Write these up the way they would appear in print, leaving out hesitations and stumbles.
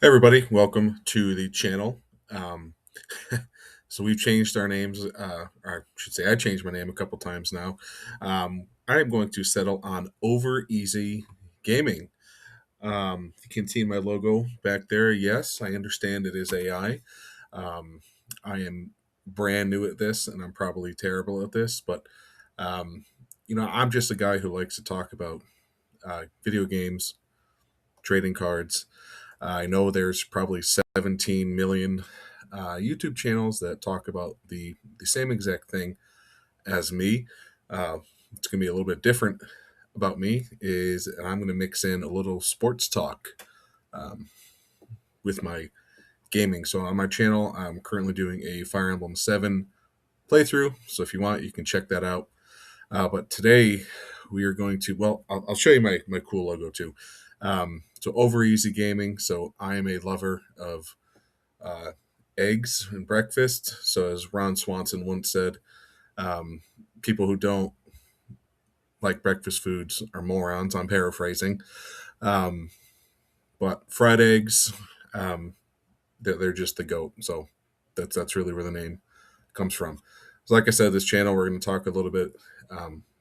Hey everybody, welcome to the channel. Um, so we've changed our names, or I should say I changed my name a couple times now. I'm going to settle on Over Easy Gaming. You can see my logo back there. Yes, I understand it is AI. I am brand new at this and I'm probably terrible at this, but um, I'm just a guy who likes to talk about video games, trading cards. I know there's probably 17 million YouTube channels that talk about the same exact thing as me. It's going to be a little bit different about me is I'm going to mix in a little sports talk um, with my gaming. So on my channel, I'm currently doing a Fire Emblem 7 playthrough. So if you want, you can check that out. But today we are going to, well, I'll show you my cool logo too. So Over Easy Gaming. So I am a lover of uh, eggs and breakfast. So, as Ron Swanson once said, um, people who don't like breakfast foods are morons. I'm paraphrasing. Um, but fried eggs, um, they're just the goat. So, that's really where the name comes from. So, like I said, this channel, we're going to talk a little bit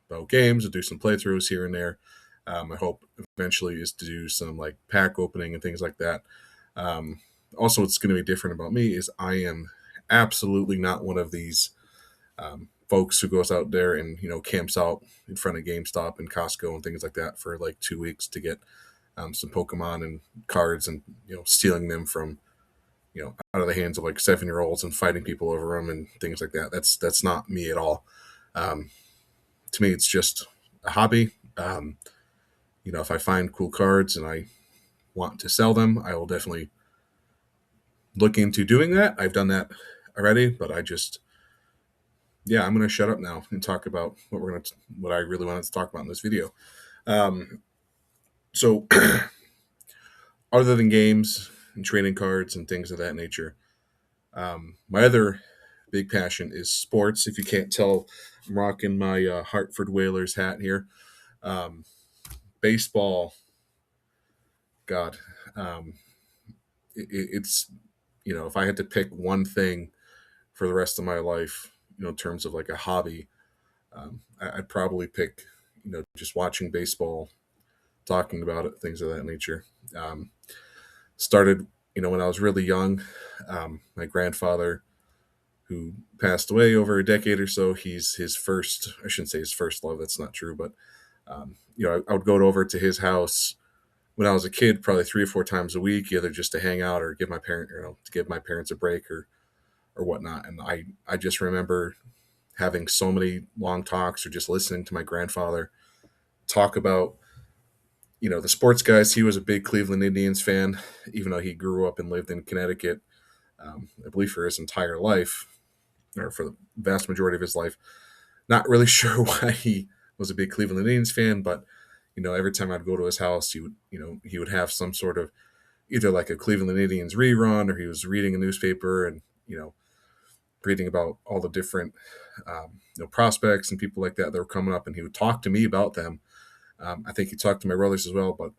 about games and do some playthroughs here and there. My hope eventually is to do some like pack opening and things like that. Um, Also, what's going to be different about me is I am absolutely not one of these folks who goes out there and camps out in front of GameStop and Costco and things like that for like 2 weeks to get some Pokemon and cards and stealing them from out of the hands of like 7-year olds and fighting people over them and things like that. That's not me at all. Um, to me, it's just a hobby. If I find cool cards and I want to sell them, I will definitely look into doing that. I've done that already, but yeah, I'm going to shut up now and talk about what I really wanted to talk about in this video. Um, so, other than games and trading cards and things of that nature, my other big passion is sports. If you can't tell, I'm rocking my Hartford Whalers hat here. Um, Baseball, God, um, it's if I had to pick one thing for the rest of my life, in terms of like a hobby, I'd probably pick, just watching baseball, talking about it, things of that nature. Um, Started, when I was really young. My grandfather, who passed away over a decade or so, he's his first, I shouldn't say his first love, that's not true, but, I would go over to his house when I was a kid, probably 3 or 4 times a week, either just to hang out or to give my parents a break or whatnot. And I just remember having so many long talks or just listening to my grandfather talk about the sports guys. He was a big Cleveland Indians fan, even though he grew up and lived in Connecticut, I believe for his entire life, or for the vast majority of his life. Not really sure why he was a big Cleveland Indians fan, but every time I'd go to his house, he would have some sort of either like a Cleveland Indians rerun, or he was reading a newspaper and reading about all the different prospects and people like that were coming up, and he would talk to me about them. I think he talked to my brothers as well, but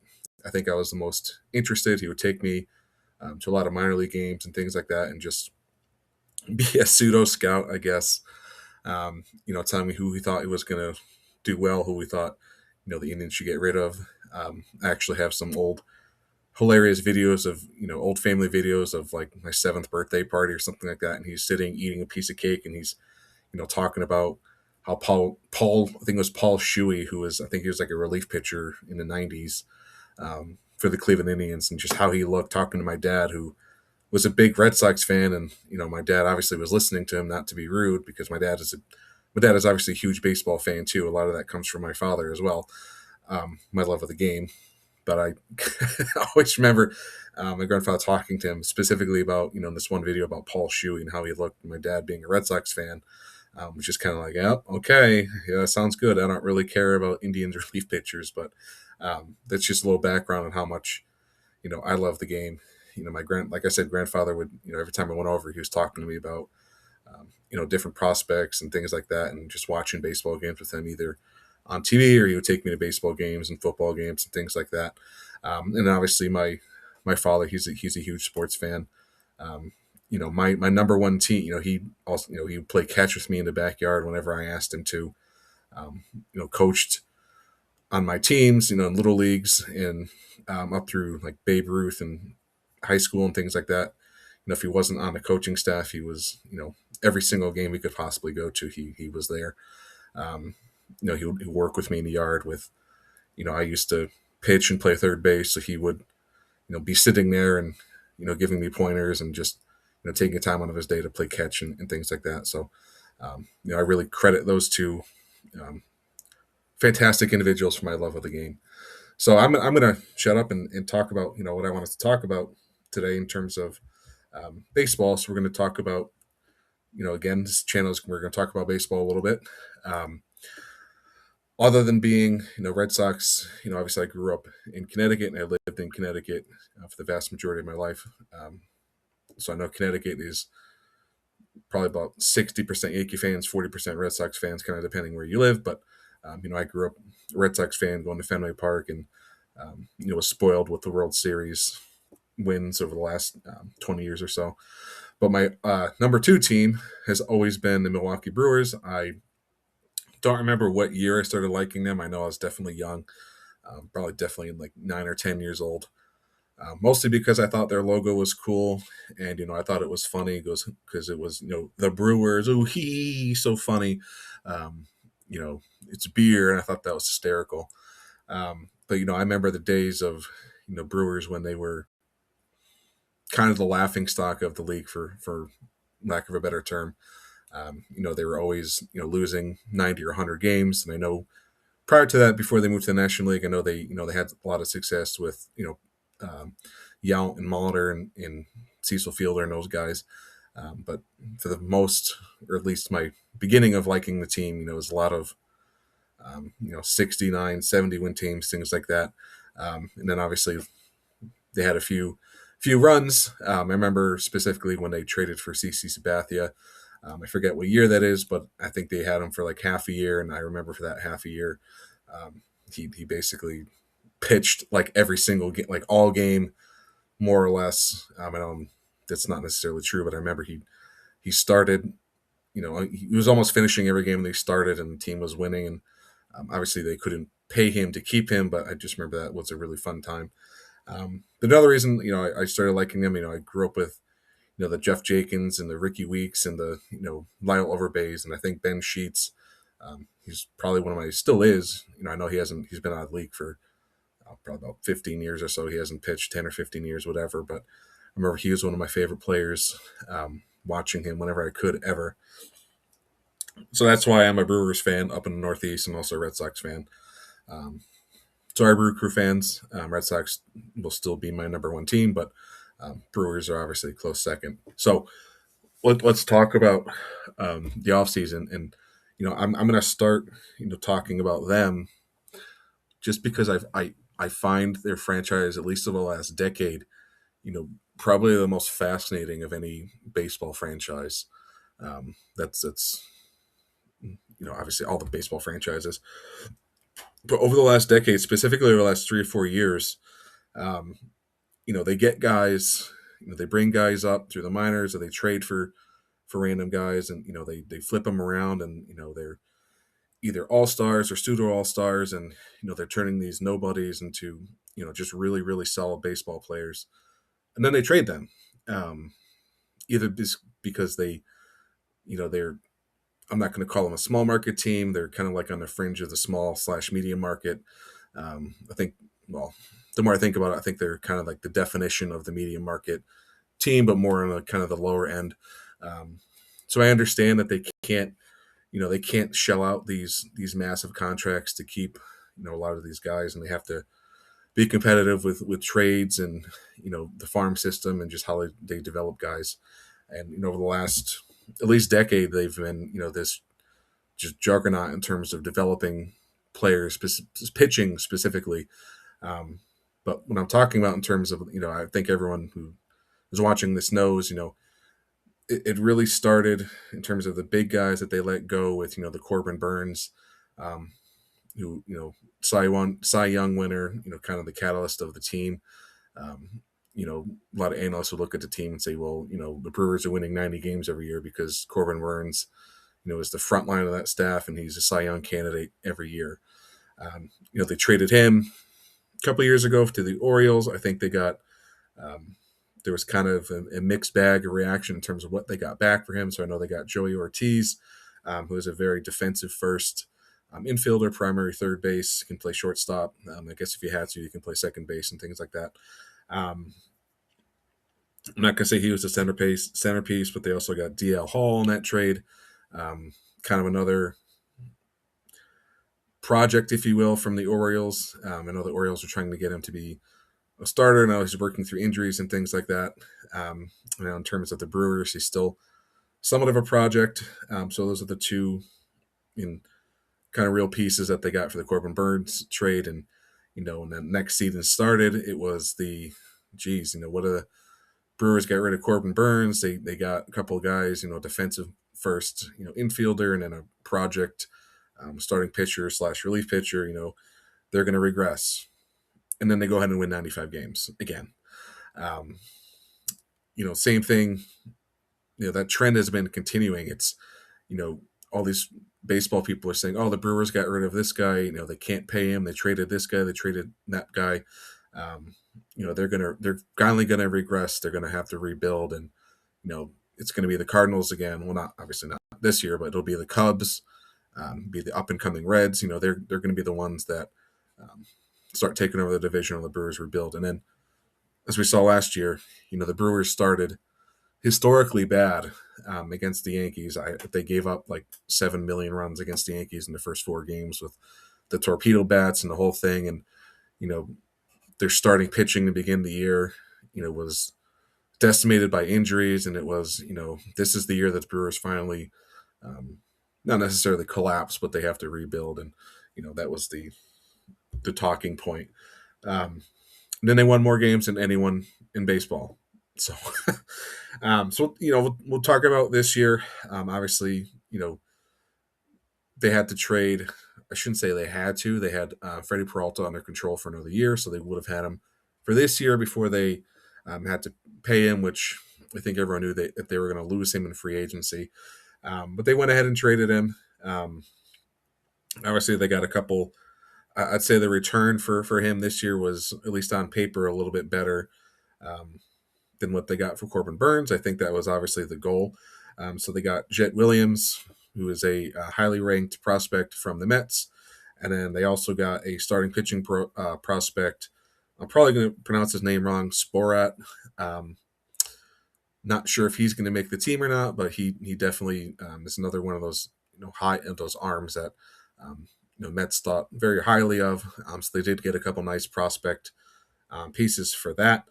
I think I was the most interested. He would take me to a lot of minor league games and things like that, and just be a pseudo scout, I guess. Telling me who he thought he was going to do well, who we thought the Indians should get rid of. I actually have some old hilarious videos of old family videos of like my 7th birthday party or something like that, and he's sitting eating a piece of cake, and he's talking about how Paul I think it was Paul Shuey, who was, I think he was like a relief pitcher in the 90s for the Cleveland Indians, and just how he looked, talking to my dad, who was a big Red Sox fan. And my dad obviously was listening to him, not to be rude, because my dad is obviously a huge baseball fan too. A lot of that comes from my father as well, my love of the game. But I always remember my grandfather talking to him specifically about this one video about Paul Shuey and how he looked. My dad being a Red Sox fan, which is kind of like, yeah, okay, yeah, that sounds good. I don't really care about Indians relief pitchers, but that's just a little background on how much I love the game. Like I said, grandfather would, every time I went over, he was talking to me about different prospects and things like that, and just watching baseball games with him, either on TV, or he would take me to baseball games and football games and things like that. And obviously my my father, he's a huge sports fan. My number one team, he also, he would play catch with me in the backyard whenever I asked him to. Coached on my teams, in little leagues and up through like Babe Ruth and high school and things like that. If he wasn't on the coaching staff, he was, every single game we could possibly go to, he was there. Um, he would work with me in the yard with, I used to pitch and play third base, so he would, be sitting there and, giving me pointers and just, taking time out of his day to play catch and things like that. So, I really credit those two um, fantastic individuals for my love of the game. So I'm going to shut up and talk about, what I wanted to talk about today in terms of baseball. So we're going to talk about, again, this channel is, we're going to talk about baseball a little bit. Other than being, Red Sox, obviously I grew up in Connecticut and I lived in Connecticut for the vast majority of my life. So I know Connecticut is probably about 60% Yankee fans, 40% Red Sox fans, kind of depending where you live. But, I grew up a Red Sox fan going to Fenway Park and, was spoiled with the World Series wins over the last 20 years or so. But my number two team has always been the Milwaukee Brewers. I don't remember what year I started liking them. I know I was definitely young, probably definitely like 9 or 10 years old. Mostly because I thought their logo was cool, and I thought it was funny because it was the Brewers. Oh, so funny. Um, it's beer, and I thought that was hysterical. But I remember the days of Brewers when they were kind of the laughing stock of the league, for lack of a better term. They were always losing 90 or 100 games, and I know prior to that, before they moved to the National League, I know they had a lot of success with Yount and Molitor and Cecil Fielder and those guys. But for the most, or at least my beginning of liking the team, was a lot of 69, 70 win teams, things like that. And then obviously they had a few runs. I remember specifically when they traded for CC Sabathia. I forget what year that is, but I think they had him for like half a year, and I remember for that half a year, he basically pitched like every single game, like all game, more or less. I know that's not necessarily true, but I remember he started. He was almost finishing every game they started, and the team was winning. And obviously, they couldn't pay him to keep him, but I just remember that was a really fun time. Another reason, I started liking them. I grew up with the Jeff Jenkins and the Ricky Weeks and the Lyle Overbays, and I think Ben Sheets. He's probably one of my, still is. I know he's been out of the league for probably about 15 years or so. He hasn't pitched 10 or 15 years, whatever. But I remember he was one of my favorite players. Watching him whenever I could ever. So that's why I'm a Brewers fan up in the Northeast and also a Red Sox fan. Sorry, Brew Crew fans. Red Sox will still be my number one team, but Brewers are obviously a close second. So let's talk about the offseason. And, I'm going to start, talking about them just because I find their franchise, at least over the last decade, probably the most fascinating of any baseball franchise. That's obviously all the baseball franchises. But over the last decade, specifically over the last 3 or 4 years, they get guys, they bring guys up through the minors, or they trade for random guys, and they flip them around, and they're either all stars or pseudo all stars, and they're turning these nobodies into just really really solid baseball players, and then they trade them, either because they're, I'm not going to call them a small market team. They're kind of like on the fringe of the small/medium market. I think, well, the more I think about it, I think they're kind of like the definition of the medium market team, but more on the kind of the lower end. So I understand that they can't shell out these massive contracts to keep a lot of these guys, and they have to be competitive with trades and the farm system and just how they develop guys. And over the last at least decade, they've been this just juggernaut in terms of developing players, pitching specifically. But when I'm talking about in terms of I think everyone who is watching this knows it really started in terms of the big guys that they let go with the Corbin Burns, who Cy Young winner, kind of the catalyst of the team. a lot of analysts would look at the team and say, well, the Brewers are winning 90 games every year because Corbin Burns, is the front line of that staff, and he's a Cy Young candidate every year. They traded him a couple of years ago to the Orioles. I think they got um, there was kind of a mixed bag of reaction in terms of what they got back for him. So I know they got Joey Ortiz, who is a very defensive first infielder, primary third base, can play shortstop. I guess if you had to, you can play second base and things like that. Um, I'm not gonna say he was the centerpiece, but they also got DL Hall in that trade. Kind of another project, if you will, from the Orioles. I know the Orioles are trying to get him to be a starter. Now he's working through injuries and things like that. In terms of the Brewers, he's still somewhat of a project. So those are the two kind of real pieces that they got for the Corbin Burns trade. And when the next season started, it was what are the Brewers got rid of Corbin Burns? They got a couple of guys, defensive first, infielder, and then a project starting pitcher / relief pitcher. They're going to regress, and then they go ahead and win 95 games again. Um, Same thing. That trend has been continuing. It's all these baseball people are saying, oh, the Brewers got rid of this guy. They can't pay him. They traded this guy. They traded that guy. They're finally gonna regress. They're gonna have to rebuild, and it's gonna be the Cardinals again. Well, not obviously not this year, but it'll be the Cubs, be the up and coming Reds. They're gonna be the ones that start taking over the division while the Brewers rebuild. And then, as we saw last year, the Brewers started historically bad against the Yankees. They gave up like 7 million runs against the Yankees in the first 4 games with the torpedo bats and the whole thing. And their starting pitching to begin the year, was decimated by injuries, and it was, this is the year that the Brewers finally, not necessarily collapse, but they have to rebuild, and that was the talking point. Then they won more games than anyone in baseball. So, we'll talk about this year. Obviously, they had to trade. I shouldn't say they had to. They had Freddie Peralta under control for another year, so they would have had him for this year before they had to pay him, which I think everyone knew that they were going to lose him in free agency. But they went ahead and traded him. Obviously, they got a couple. I'd say the return for him this year was, at least on paper, a little bit better than what they got for Corbin Burns. I think that was obviously the goal. So they got Jet Williams, who is a highly ranked prospect from the Mets. And then they also got a starting pitching prospect. I'm probably going to pronounce his name wrong, Sporat. Not sure if he's going to make the team or not, but he definitely is another one of those high of those arms that Mets thought very highly of. So they did get a couple nice prospect pieces for that.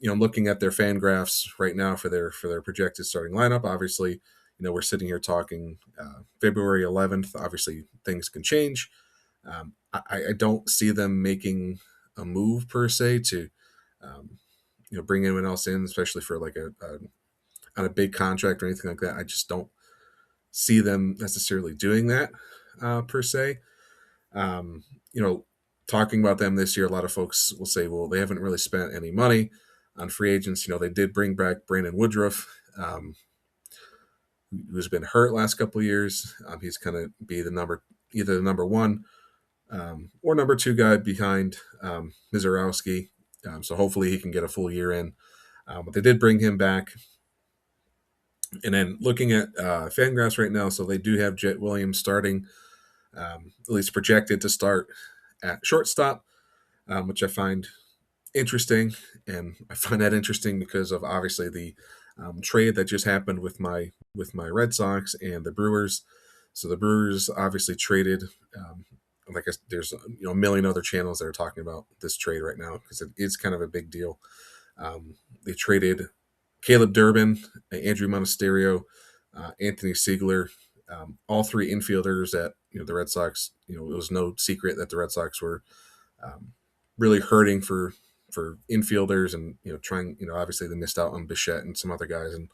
Looking at their fan graphs right now for their projected starting lineup, obviously, we're sitting here talking February 11th. Obviously, things can change. I don't see them making a move per se to, bring anyone else in, especially for like on a big contract or anything like that. I just don't see them necessarily doing that per se. Talking about them this year, a lot of folks will say, well, they haven't really spent any money on free agents. They did bring back Brandon Woodruff, who's been hurt last couple of years. He's going to be either the number one or number two guy behind Mizorowski. So hopefully he can get a full year in. But they did bring him back. And then looking at Fangraphs right now, so they do have Jet Williams starting, at least projected to start at shortstop, which I find interesting. And I find that interesting because of obviously the trade that just happened with my Red Sox and the Brewers. So the Brewers obviously traded. Like there's a million other channels that are talking about this trade right now because it is kind of a big deal. They traded Caleb Durbin, Andrew Monasterio, Anthony Siegler, all three infielders that the Red Sox. It was no secret that the Red Sox were really hurting for infielders, and trying. Obviously they missed out on Bichette and some other guys, and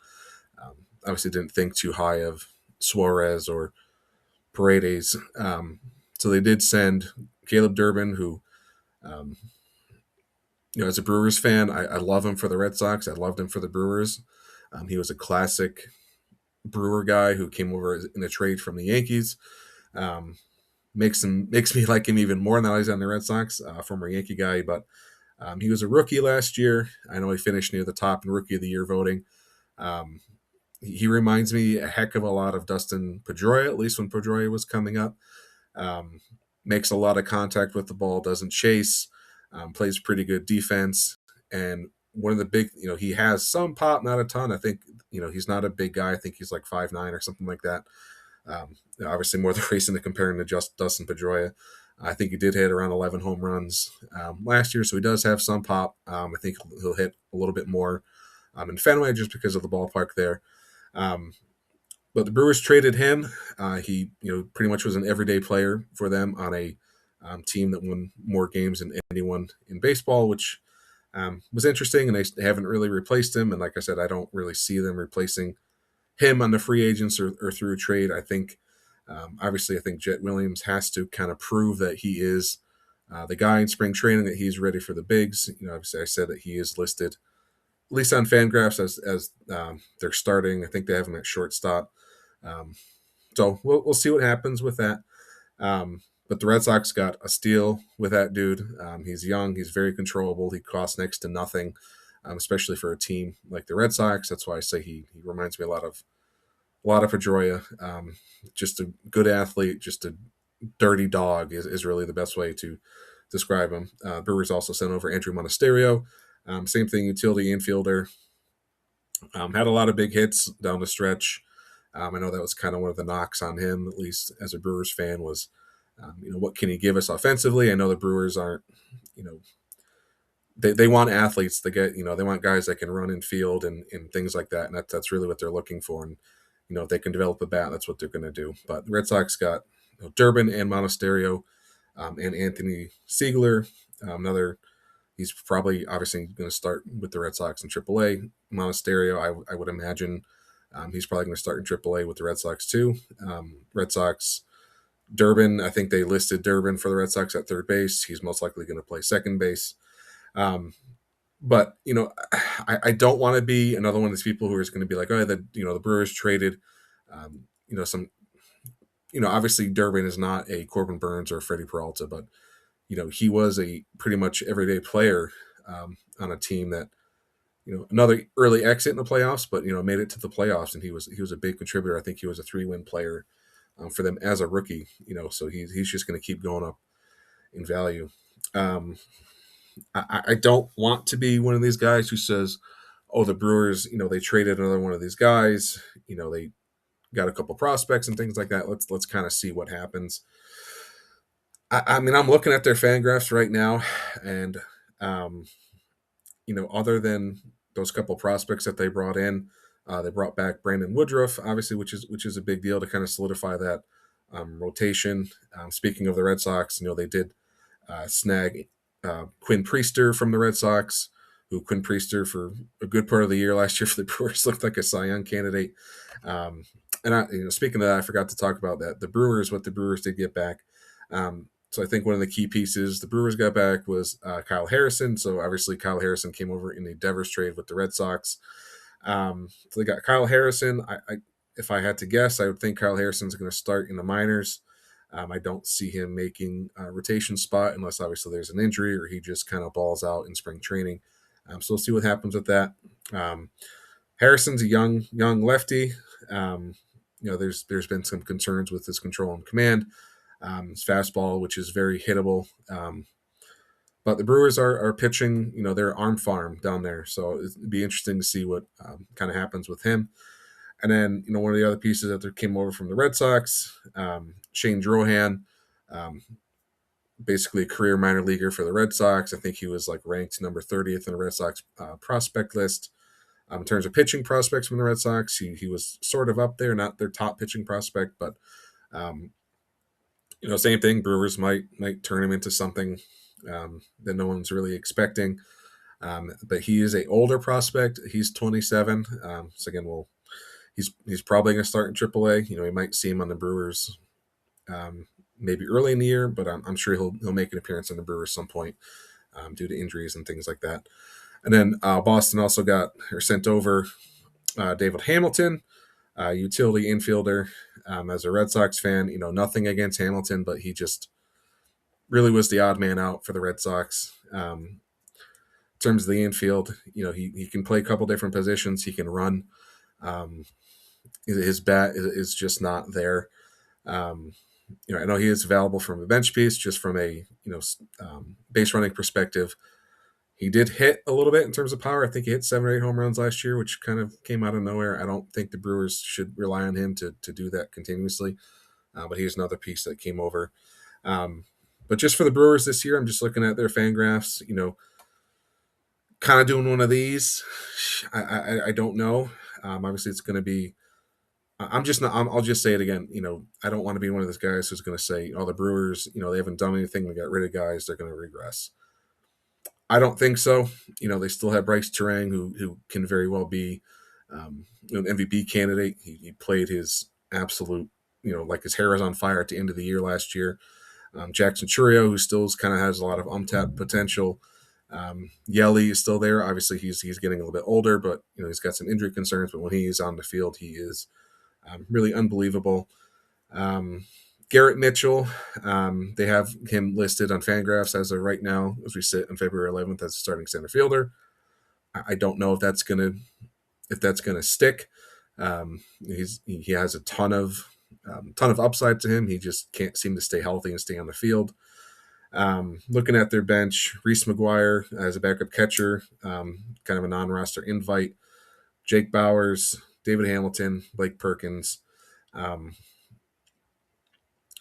obviously didn't think too high of Suarez or Paredes. So they did send Caleb Durbin, who As a Brewers fan, I love him for the Red Sox. I loved him for the Brewers. He was a classic Brewer guy who came over in a trade from the Yankees. Um, makes me like him even more now he's on the Red Sox. Former Yankee guy, but he was a rookie last year. I know he finished near the top in Rookie of the Year voting. Um, he reminds me a heck of a lot of Dustin Pedroia, at least when Pedroia was coming up. Um, Makes a lot of contact with the ball, doesn't chase, plays pretty good defense. And one of the big, he has some pop, not a ton. I think, he's not a big guy. I think he's like 5'9" or something like that. Obviously, more the reason to compare him to just Dustin Pedroia. I think he did hit around 11 home runs last year, so he does have some pop. I think he'll hit a little bit more in Fenway just because of the ballpark there. Um, but the Brewers traded him. He, pretty much was an everyday player for them on a team that won more games than anyone in baseball, which was interesting. And they haven't really replaced him. And like I said, I don't really see them replacing him on the free agents or through a trade. I think, obviously, I think Jet Williams has to kind of prove that he is the guy in spring training, that he's ready for the bigs. Obviously, I said that he is listed, at least on Fangraphs, as they're starting. I think they have him at shortstop. Um, so we'll see what happens with that. But the Red Sox got a steal with that dude. He's young. He's very controllable. He costs next to nothing, especially for a team like the Red Sox. That's why I say he reminds me a lot of Pedroia. Just a good athlete, just a dirty dog is really the best way to describe him. Brewers also sent over Andrew Monasterio. Same thing, utility infielder. Had a lot of big hits down the stretch. I know that was kind of one of the knocks on him, at least as a Brewers fan, was, what can he give us offensively? I know the Brewers aren't, you know, they want athletes to get, they want guys that can run in field and things like that. And that's really what they're looking for. And, if they can develop a bat, that's what they're going to do. But the Red Sox got Durbin and Monasterio and Anthony Siegler, another. He's probably obviously going to start with the Red Sox in AAA. Monasterio, I would imagine he's probably going to start in AAA with the Red Sox too. Red Sox, Durbin, I think they listed Durbin for the Red Sox at third base. He's most likely going to play second base. But I don't want to be another one of these people who is going to be like, oh, the Brewers traded, some, obviously Durbin is not a Corbin Burns or Freddie Peralta, but he was a pretty much everyday player on a team that, another early exit in the playoffs, but made it to the playoffs, and he was a big contributor. I think he was a 3-win player for them as a rookie. So he's just going to keep going up in value. I don't want to be one of these guys who says, "Oh, the Brewers, they traded another one of these guys. They got a couple prospects and things like that. Let's kind of see what happens." I mean, I'm looking at their fan graphs right now, and other than those couple prospects that they brought in, they brought back Brandon Woodruff, obviously, which is a big deal to kind of solidify that rotation. Speaking of the Red Sox, they did snag Quinn Priester from the Red Sox, who Quinn Priester for a good part of the year last year for the Brewers looked like a Cy Young candidate. Speaking of that, I forgot to talk about that. What the Brewers did get back. So I think one of the key pieces the Brewers got back was Kyle Harrison. So obviously Kyle Harrison came over in the Devers trade with the Red Sox. So they got Kyle Harrison. If I had to guess, I would think Kyle Harrison's going to start in the minors. I don't see him making a rotation spot unless obviously there's an injury or he just kind of balls out in spring training. So we'll see what happens with that. Harrison's a young lefty. There's been some concerns with his control and command. His fastball, which is very hittable. But the Brewers are pitching, their arm farm down there. So it'd be interesting to see what kind of happens with him. And then, one of the other pieces that came over from the Red Sox, Shane Drohan, basically a career minor leaguer for the Red Sox. I think he was ranked number 30th in the Red Sox prospect list. In terms of pitching prospects from the Red Sox, he was sort of up there, not their top pitching prospect, but same thing. Brewers might turn him into something that no one's really expecting. But he is a older prospect. He's 27. So again, he's probably going to start in AAA. We might see him on the Brewers maybe early in the year, but I'm sure he'll make an appearance on the Brewers some point due to injuries and things like that. And then Boston also got or sent over David Hamilton, utility infielder. As a Red Sox fan, nothing against Hamilton, but he just really was the odd man out for the Red Sox. In terms of the infield, he can play a couple different positions. He can run. Um, his bat is just not there. Um, I know he is available from a bench piece, just from a base running perspective. He did hit a little bit in terms of power. I think he hit 7 or 8 home runs last year, which kind of came out of nowhere. I don't think the Brewers should rely on him to do that continuously. But he's another piece that came over. But just for the Brewers this year, I'm just looking at their fan graphs. Kind of doing one of these. I don't know. Obviously, it's going to be. I'm just not. I'll just say it again. I don't want to be one of those guys who's going to say, "Oh, the Brewers, they haven't done anything. They got rid of guys. They're going to regress." I don't think so. They still have Bryce Terang, who can very well be an MVP candidate. He played his absolute, like his hair was on fire at the end of the year last year. Jackson Churio, who still kind of has a lot of untapped potential. Yelly is still there. Obviously, he's getting a little bit older, but he's got some injury concerns. But when he is on the field, he is really unbelievable. Garrett Mitchell, they have him listed on Fangraphs as of right now, as we sit on February 11th, as a starting center fielder. I don't know if that's gonna stick. He has a ton of upside to him. He just can't seem to stay healthy and stay on the field. Looking at their bench, Reese McGuire as a backup catcher, kind of a non-roster invite. Jake Bowers, David Hamilton, Blake Perkins.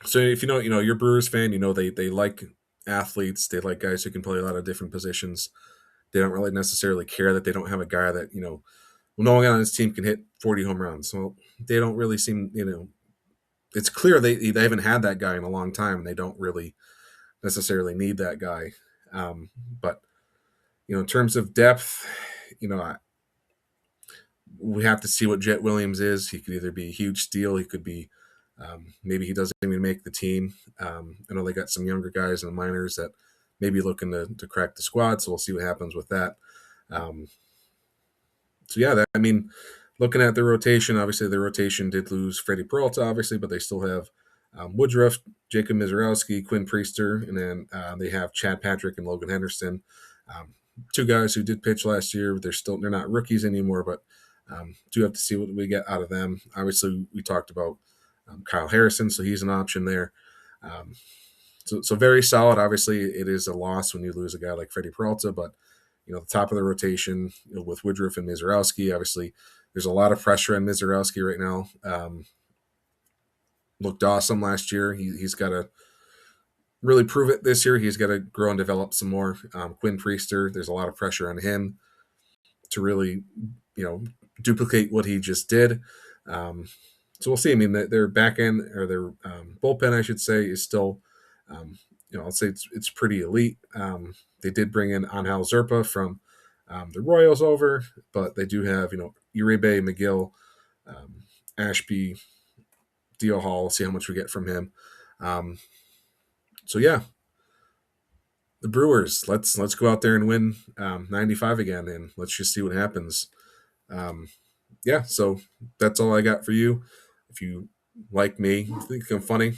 So if you're a Brewers fan, they like athletes. They like guys who can play a lot of different positions. They don't really necessarily care that they don't have a guy that, no one on his team can hit 40 home runs. So they don't really seem, it's clear they haven't had that guy in a long time, and they don't really necessarily need that guy. But, in terms of depth, we have to see what Jet Williams is. He could either be a huge steal. He could be, maybe he doesn't even make the team. I know they got some younger guys in the minors that may be looking to crack the squad, so we'll see what happens with that. So yeah, looking at the rotation, obviously the rotation did lose Freddie Peralta, obviously, but they still have Woodruff, Jacob Mizorowski, Quinn Priester, and then they have Chad Patrick and Logan Henderson. Two guys who did pitch last year. They're not rookies anymore, but do have to see what we get out of them. Obviously, we talked about Kyle Harrison, so he's an option there. So very solid. Obviously, it is a loss when you lose a guy like Freddie Peralta, but the top of the rotation with Woodruff and Mizorowski, obviously, there's a lot of pressure on Mizorowski right now. Looked awesome last year. He's got to really prove it this year. He's got to grow and develop some more. Quinn Priester, there's a lot of pressure on him to really, duplicate what he just did. So we'll see. Their back end, or their bullpen, I should say, is still, I'll say it's pretty elite. They did bring in Angel Zerpa from the Royals over, but they do have, Uribe, McGill, Ashby, Dio Hall. See how much we get from him. So yeah, the Brewers. Let's go out there and win 95 again, and let's just see what happens. Yeah, so that's all I got for you. If you like me, think I'm funny,